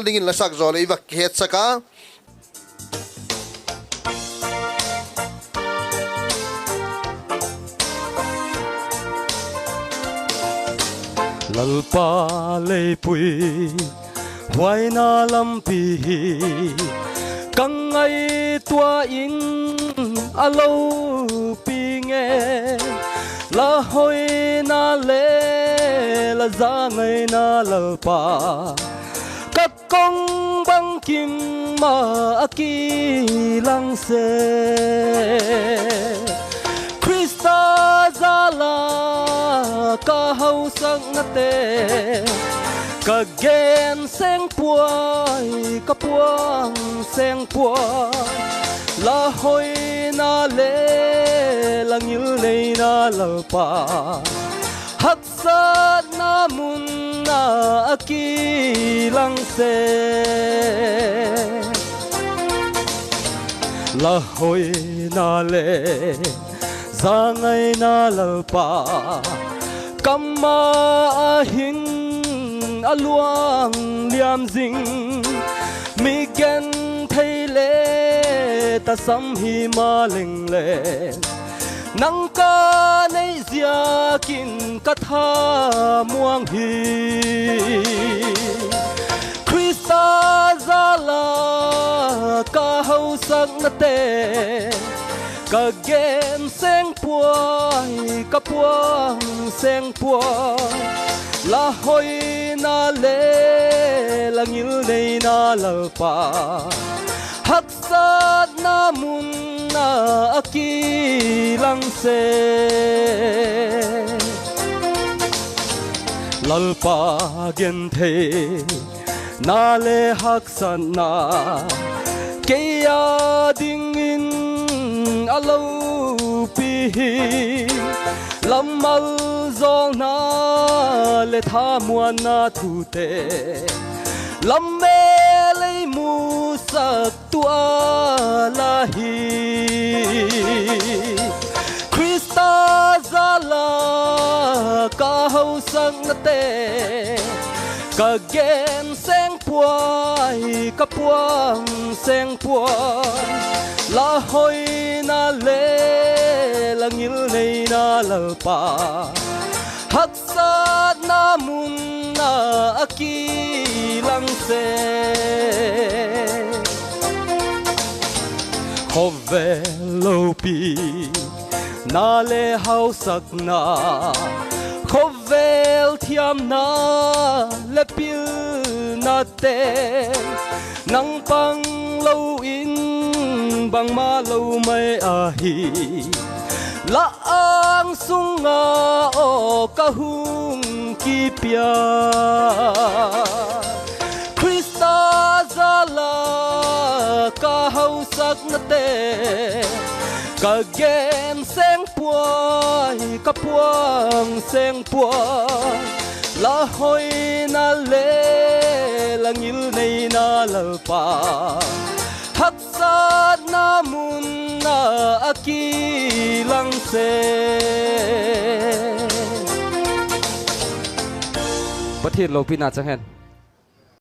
zal dingin la sak zol iwa het saka lalpa lei pui hoài na lam pi căng ngay tua in alo pi nghe la hoi na le la za ngay na lalpa các công băng kim mà aki lang se Krista zala ka hau sang na te ka gen seng puai ka puang seng puai la hoi na le lang il nei na lalpa hak sa na mun na aki lang se la hoi na le za ngay na lalpa kama ahing aluang liam zing mi gen thei le ta sam hi ma ling le nang ka nei zia kin ka tha muang hi Krista zala ka hau sak na te ka gen seng puai ka puang seng puai la hoi na le lang il nei na lalpa hak sat na mun na aki lang se lalpa gen the na le hak san na keya ding in alo pi lamal zong na le tha muan na thu te lam me le mu sak tua la hi Krista zala ka hau sang na te ka gen seng puai ka puang seng puai la hoi na le lang il nei na lalpa hak sa na mun na aki lang se khove lo pi na le hau sak na khovel thiam na le pil na te nang pang lo in bang ma lo mai a hi la ang sunga o kahung ki pia Krista zala ka hau sak na te ka gen seng puai ka puang seng puai la hoi na le lang il nei na lalpa hak sa na mun na aki lang seประเทศเราพินาศจังเห็น